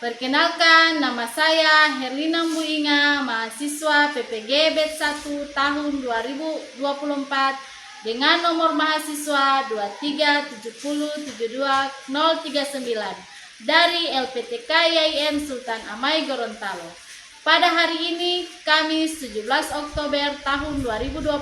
Perkenalkan, nama saya Herlina Mbuinga, mahasiswa PPG BED 1 tahun 2024 dengan nomor mahasiswa 237072039 dari LPTK YIN Sultan Amai Gorontalo. Pada hari ini, Kamis 17 Oktober tahun 2024,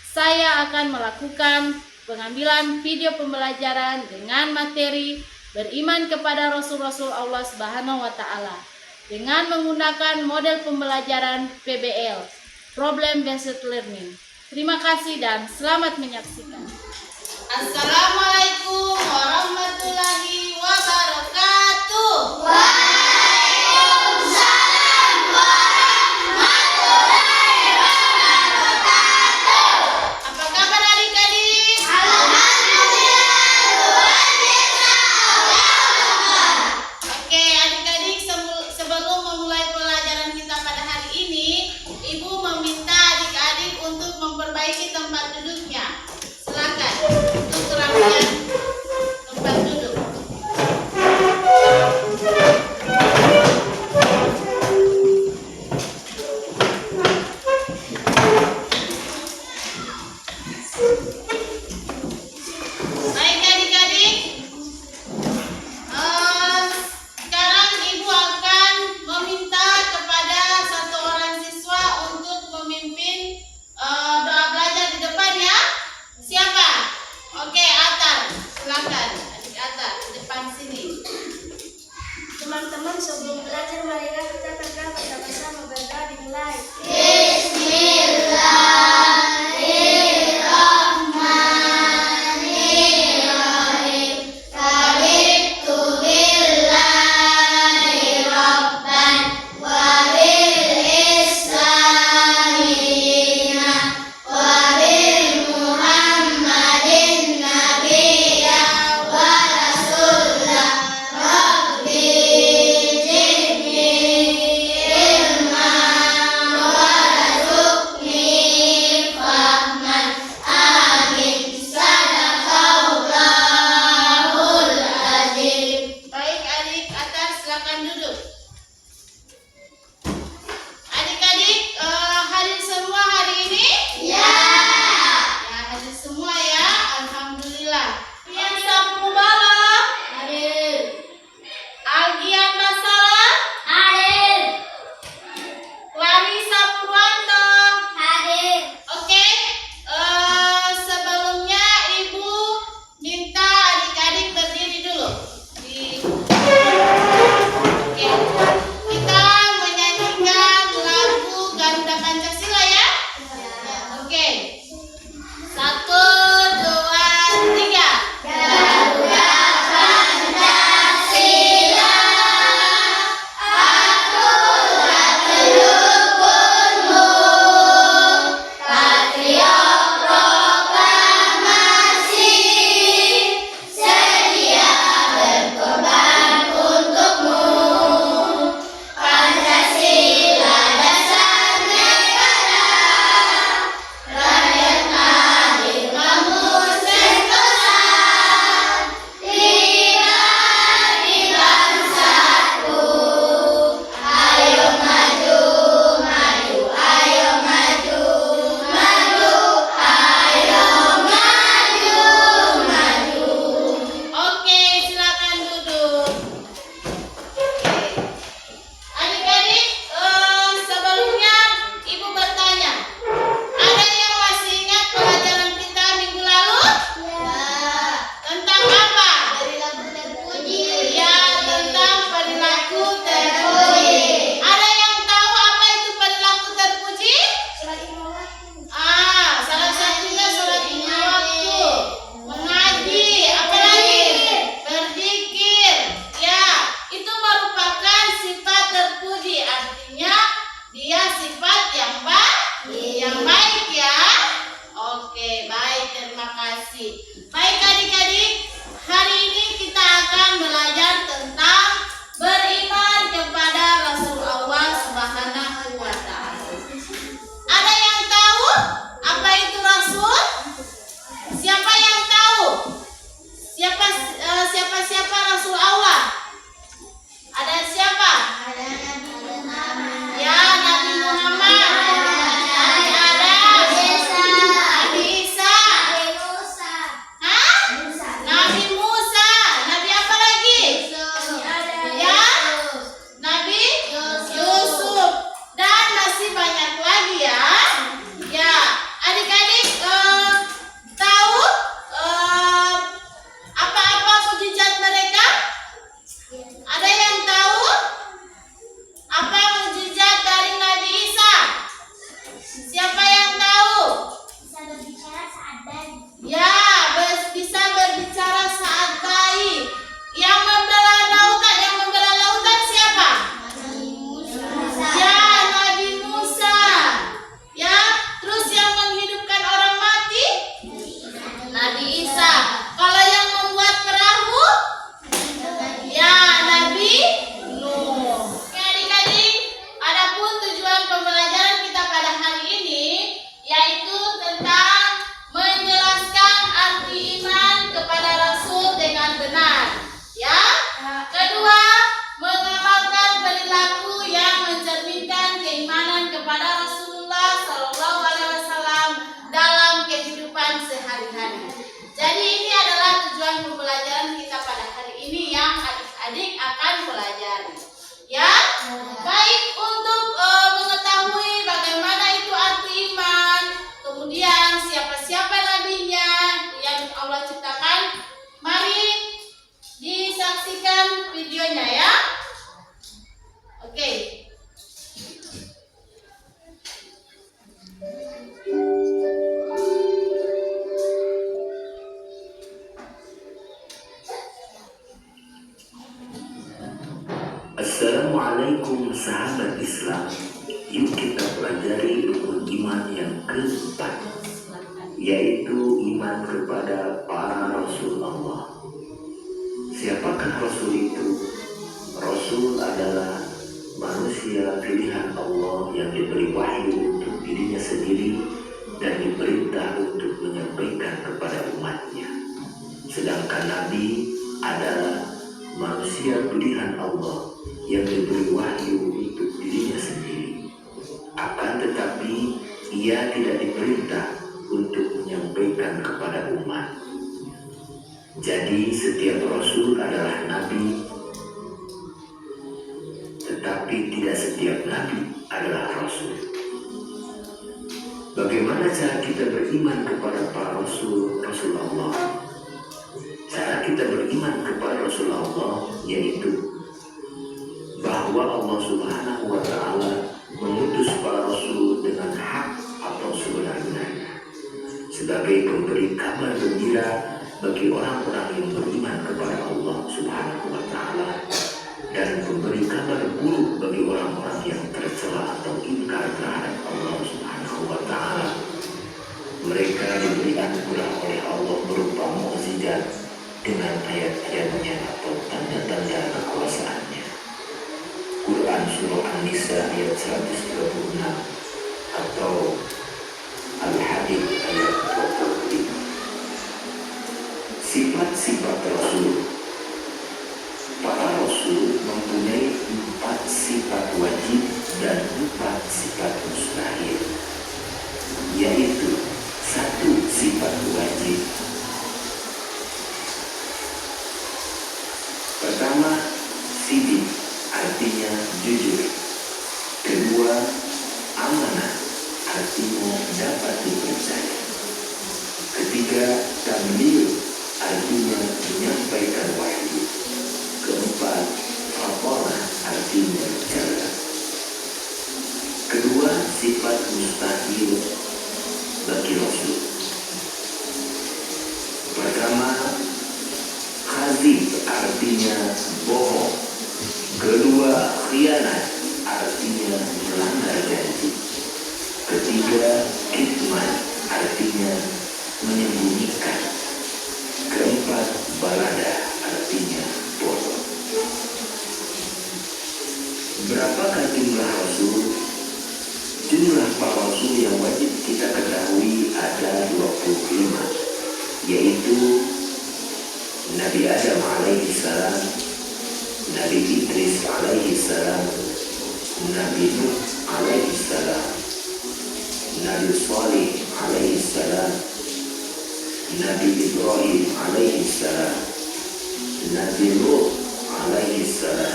saya akan melakukan pengambilan video pembelajaran dengan materi beriman kepada Rasul-Rasul Allah Subhanahu wa Ta'ala dengan menggunakan model pembelajaran PBL, Problem Based Learning. Terima kasih dan selamat menyaksikan. Assalamualaikum warahmatullahi wabarakatuh. Waalaikumsalam warahmatullahi wabarakatuh. Apa kabar adik-adik? Alhamdulillah, luar biasa. Oke, adik-adik, sebelum memulai pelajaran kita pada hari ini, Ibu meminta adik-adik untuk memperbaiki tempat duduknya. Silakan untuk kerapian tempat duduk. Baik adik-adik, sekarang Ibu akan meminta kepada satu orang siswa untuk memimpin doa belajar di depan ya. Siapa? Oke, Atar, silakan adik Atar di depan sini. Teman-teman, sebelum belajar marilah kita berdoa bersama-sama. Berdoa dimulai. Bismillahirrahmanirrahim. Raditu billahi rabban wa bil islami dinan wa bil muhammadin nabiyyan wa rasulah. Rabbi zidni ilman wa adik-adik akan pelajari. Ya, baik, untuk mengetahui bagaimana itu arti iman, kemudian siapa-siapa nabinya yang Allah ciptakan, mari disaksikan videonya ya. Oke. Assalamualaikum sahabat Islam. Yuk kita pelajari rukun iman yang keempat, yaitu iman kepada para Rasul Allah. Siapakah Rasul itu? Rasul adalah manusia pilihan Allah yang diberi wahyu untuk dirinya sendiri dan diperintah untuk menyampaikan kepada umatnya. Sedangkan Nabi adalah manusia pilihan Allah yang diberi wahyu untuk dirinya sendiri. Akan tetapi ia tidak diperintah untuk menyampaikan kepada umat. Jadi setiap Rasul adalah Nabi, tetapi tidak setiap Nabi adalah Rasul. Bagaimana cara kita beriman kepada para Rasul Allah? Cara kita beriman kepada Rasul Allah yaitu bahwa Allah Subhanahu wa Ta'ala mengutus para Rasul dengan hak atau sebenar-benarnya sebagai pemberi kabar gembira bagi orang-orang yang beriman kepada Allah Subhanahu wa Ta'ala dan pemberi kabar buruk bagi orang-orang yang tercela atau ingkar terhadap Allah Subhanahu wa Ta'ala. Mereka diberi anugerah oleh Allah berupa mukjizat dengan ayat-ayatnya atau tanda-tanda kekuasaannya. Quran Surah An-Nisa ayat 136 atau Al-Hadid ayat 25. Sifat-sifat Rasul. Para Rasul mempunyai 4 sifat wajib dan 4 sifat mustahil, yaitu 1 sifat wajib. Pertama, sidik, artinya jujur. Kedua, amanah, artinya dapat dipercaya. Ketiga, tamliq, artinya menyampaikan wahyu. Keempat, fatonah, artinya cerdas. Kedua, sifat mustahil bagi Rasul. Pertama, khazib, artinya bohong. Kedua, khianat, artinya melanggar janji. Ketiga, kitman, artinya menyembunyikan. Keempat, balada, artinya bodoh. Berapakah jumlah Rasul? Jumlah para Rasul yang wajib kita ketahui ada 25, yaitu Nabi Adam alaihi salam, Nabi Idris alaihi salam, Nabi Nuh alaihi salam, Nabi Salih alaihi salam, Nabi Ibrahim alaihi salam, Nabi Lut alaihi salam,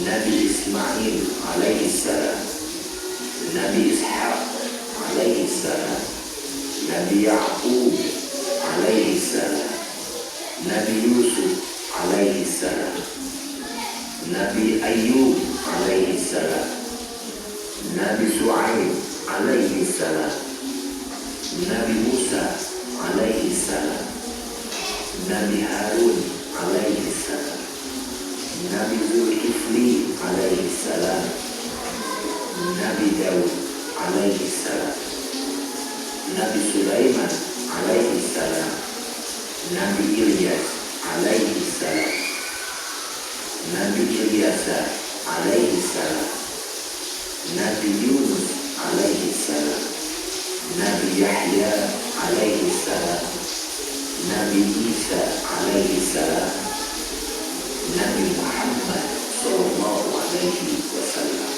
Nabi Ismail alaihi salam, Nabi Ishaq alaihi salam, Nabi Ya'qub alaihi salam, Nabi Yusuf alaihi salam, Nabi Ayyub alaihi salam, Nabi Shu'aib alaihi salam, Nabi Musa alaihi salam, Nabi Harun alaihi salam, Nabi Zulkifli alaihi salam, Nabi Daud alaihi salam, Nabi Sulaiman alaihi salam, Nabi Ilyas alaihi salam, Nabi Ilyasa alaihi salam, Nabi Yunus alaihi salam, Nabi Yahya alaihi salam, Nabi Isa alaihi salam, Nabi Muhammad sallallahu alaihi wasallam.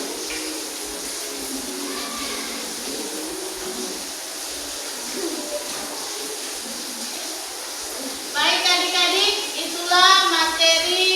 Baik adik-adik, itulah materi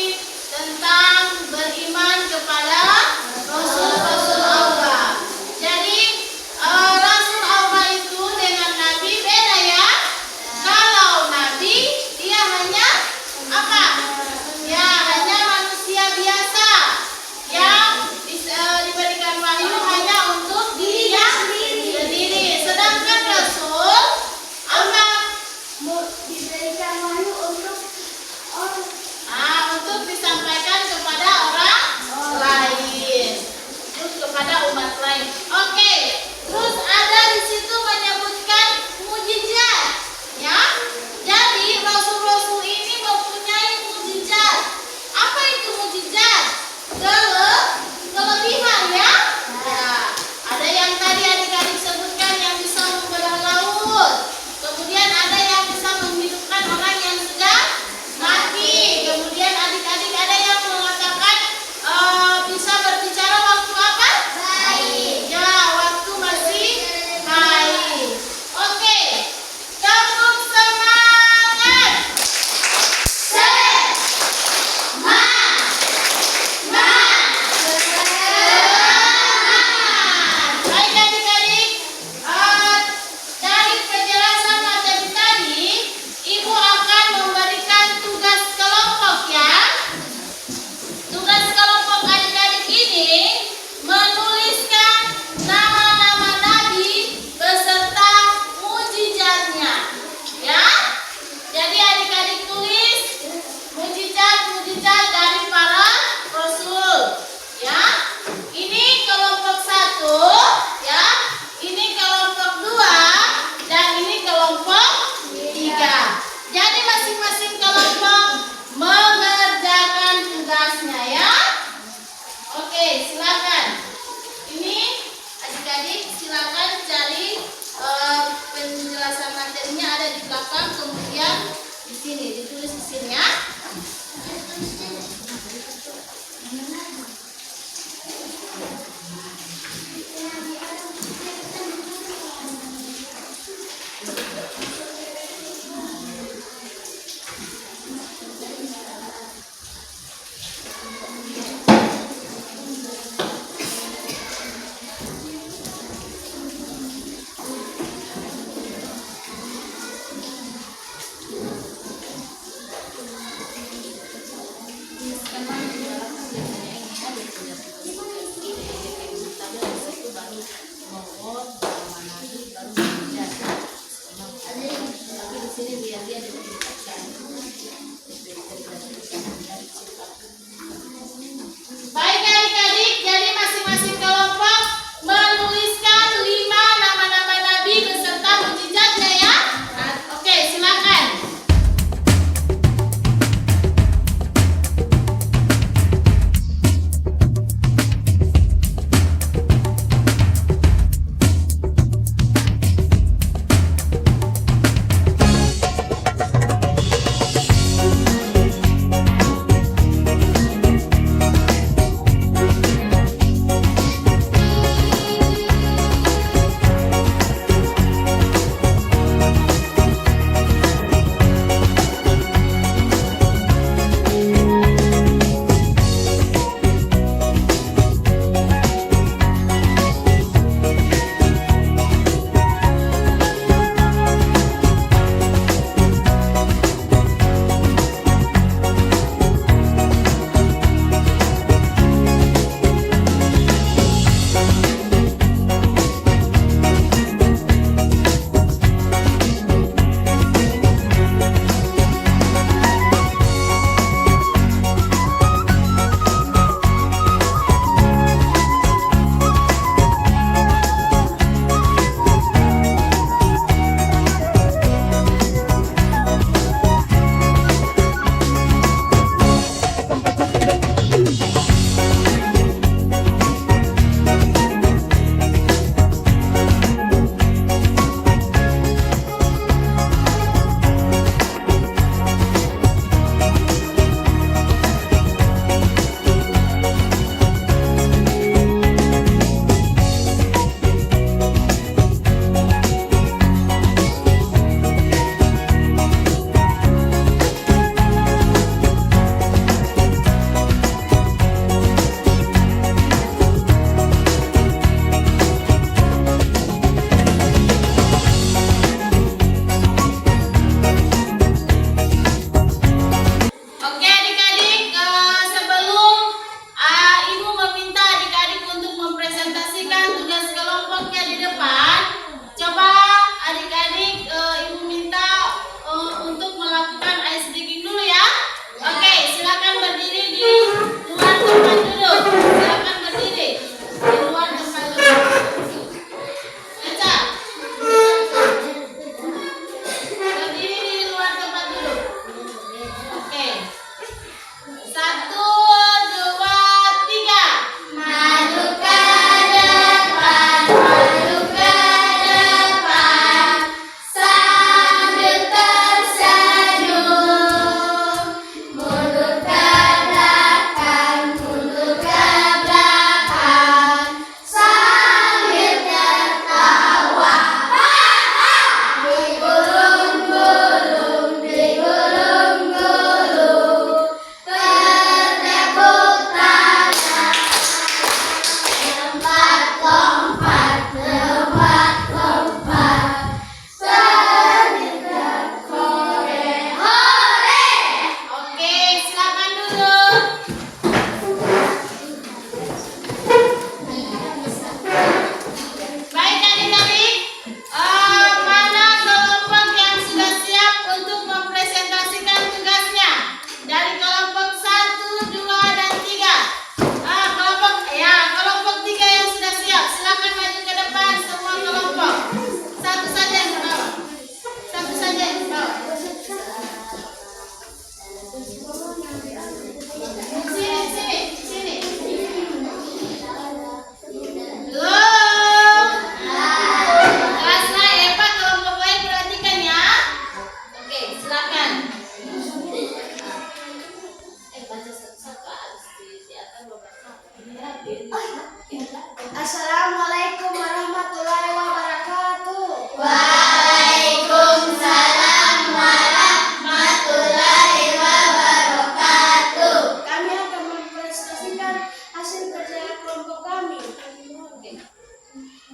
Assalamualaikum warahmatullahi wabarakatuh. Waalaikumsalam warahmatullahi wabarakatuh. Kami akan mempresentasikan hasil kerja kelompok kami.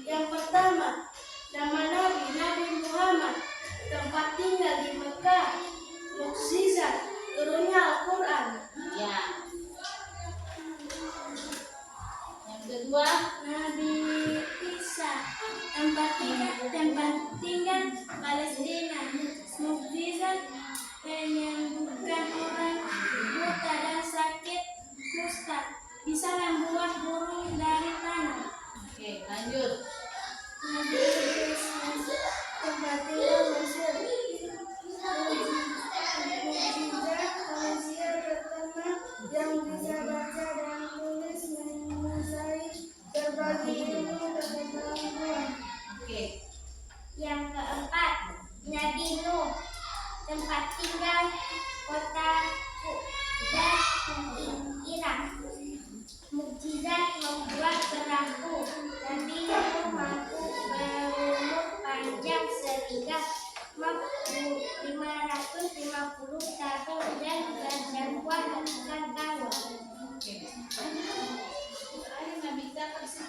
Yang pertama, nama Nabi Muhammad, tempat tinggal di Mekah, mukjizat turunnya Al-Quran. Ya. Yang kedua, Nabi Isa, tempat tinggal Palestina, mukjizat menyembuhkan orang buta dan sakit kusta, bisa membuat burung dari tanah. oke, lanjut. Nabi Idris, tempat tinggal Mesir, mukjizat manusia pertama yang bisa baca dan tulis, menguasai berbagai ilmu pengetahuan. Oke. Yang keempat, Nabi Nuh, tempat tinggal kota Kudah, Irak. Mukjizat membuat perahu. Nabi Nuh mampu berumur panjang sehingga 550 tahun dan berjangkauan ratusan tahun. Oke. Ada Nabi Isa apa sih?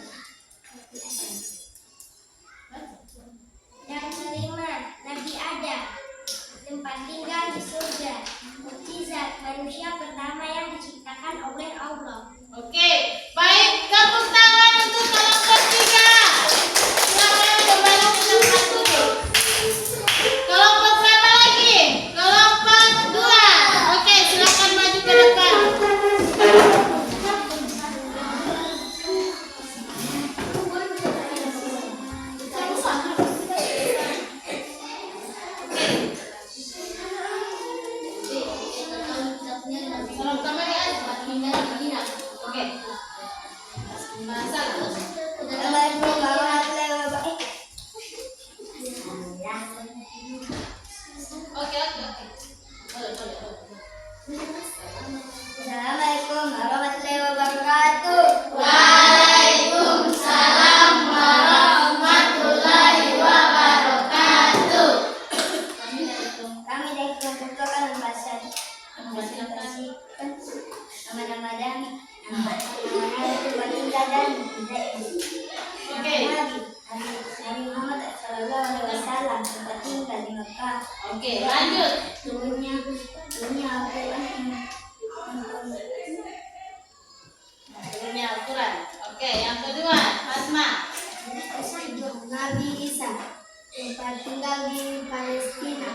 Yang kelima, Nabi Adam, tempat tinggal di surga. Mukjizat manusia pertama yang diciptakan oleh Allah. Oke, baik, tepuk tangan untuk kelompok 3. Silakan kembali ke tempat duduk. Kelompok berapa lagi? Kelompok 2. Oke, silakan maju ke depan. Salam kamar ya. Oke. Masalah. Assalamualaikum warahmatullahi wabarakatuh. Oke. Boleh. Assalamualaikum warahmatullahi wabarakatuh. Waalaikumsalam warahmatullahi wabarakatuh. Kami dari kelompok akan mempresentasikan nama-nama dan tempat tinggal dan Oke. Nabi Muhammad SAW, tempat tinggal di Mekah. Oke, lanjut. Turunnya Al-Quran. Turunnya Al-Quran. Oke, yang kedua, Fatma. Nabi Isa, tempat tinggal di Palestina.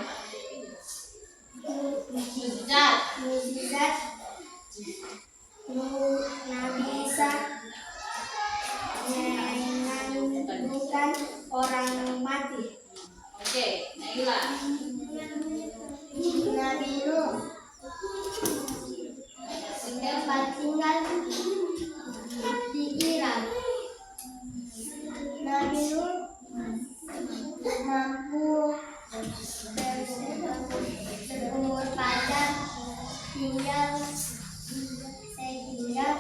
Mujizat. Nabi Isa menyembuhkan orang mati. Oke, Naila. Nabi Nuh, tempat tinggal di Irak. Nabi Nuh mampu berumur panjang sehingga Mukjizat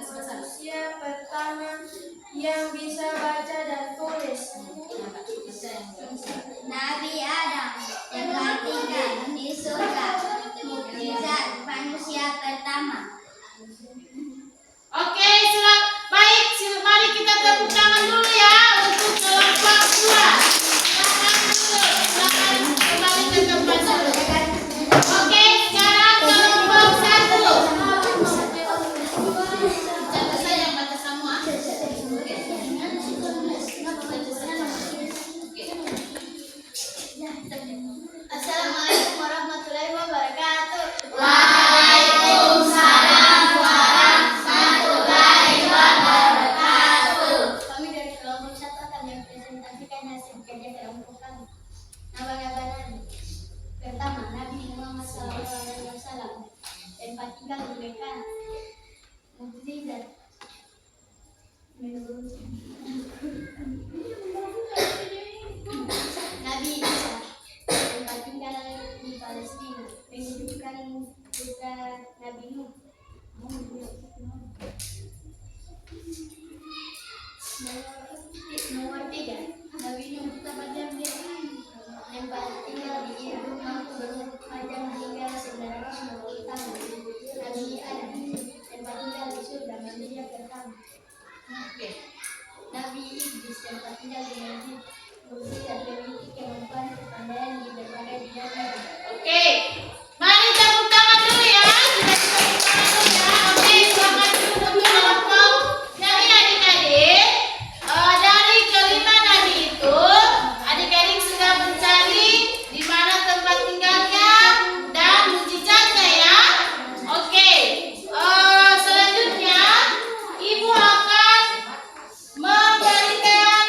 manusia pertama yang bisa baca dan tulis. Nabi Adam, tempat tinggal di surga. Mukjizat manusia pertama. Oke, baik, mari kita tepuk tangan dulu ya untuk kelompok 2. Silakan kembali ke tempat dulu. Oke, sekarang kelompok 1. Catat saja yang baca semua. Assalamualaikum warahmatullahi wabarakatuh. Waalaikumsalam warahmatullahi wabarakatuh. Kami dari kelompok 1 akan mempresentasikan hasil kerja kelompok kami. Nama-nama Nabi. Pertama, Nabi Muhammad SAW, tempat tinggal di Mekah. Mukjizat menurut Nomor 3, Nabi Nuh tempat tempat tinggal di rumah berpanjang hingga 950 tahun. Nabi Adam tempat tinggal di surga manusia pertama. Oke. Nabi Idris tempat tinggal di masjid bersih dan memiliki kemampuan kepandaian di berbagai bidang ilmu. Oke. Mari tepuk tangan dulu ya. Kita tepuk tangan dulu ya. Oke, selamat dulu untuk kelompok. Jadi adik-adik, dari kelima nabi itu, adik-adik sudah mencari di mana tempat tinggalnya dan mujizatnya ya. Oke. Selanjutnya, Ibu akan memberikan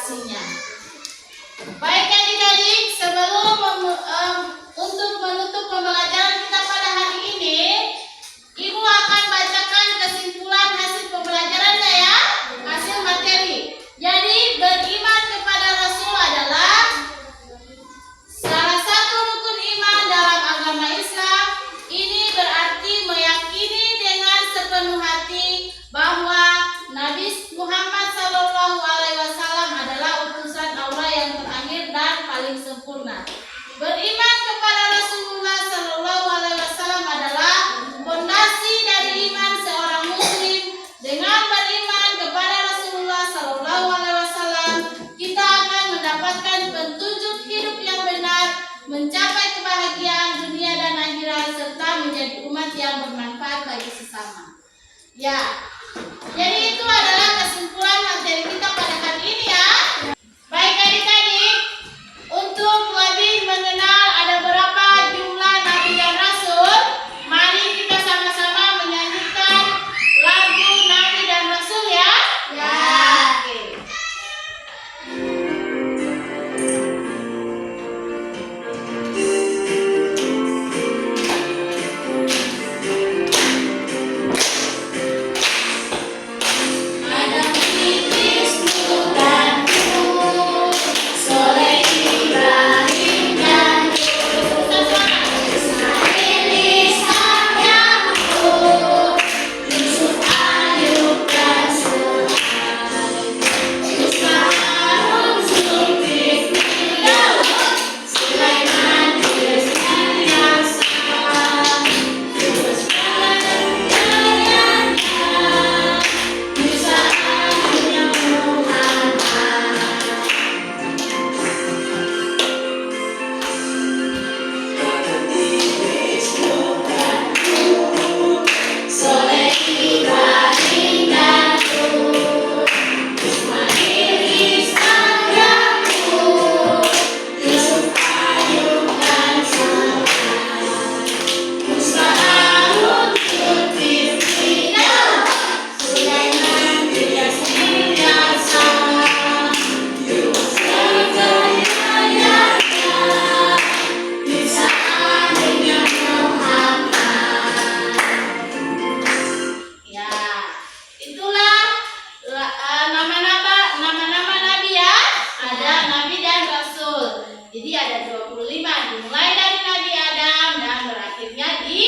aksinya. Baik adik-adik, sebelum untuk menutup pembelajaran kita pada hari ini, Ibu akan bacakan kesimpulan hasil pembelajarannya ya, hasil materi. Jadi beriman kepada Rasul adalah salah satu rukun iman dalam agama Islam. Ini berarti meyakini dengan sepenuh hati bahwa Nabi Muhammad SAW adalah utusan Allah yang terakhir dan paling sempurna. Beriman kepada Rasulullah SAW adalah fondasi dari iman seorang muslim. Dengan beriman kepada Rasulullah SAW, kita akan mendapatkan petunjuk hidup yang benar, mencapai kebahagiaan dunia dan akhirat, serta menjadi umat yang bermanfaat bagi sesama. Ya, jadi itu adalah kesimpulan materi kita pada hari ini ya. Baik adik-adik, untuk lebih mengenal ada berapa jumlah Nabi dan Rasul, mari kita sama-sama menyanyikan lagu Nabi dan Rasul ya. Ya. Oke. Ya, itulah nama-nama Nabi ya. Ada Nabi dan Rasul. Jadi ada 25, dimulai dari Nabi Adam dan berakhirnya di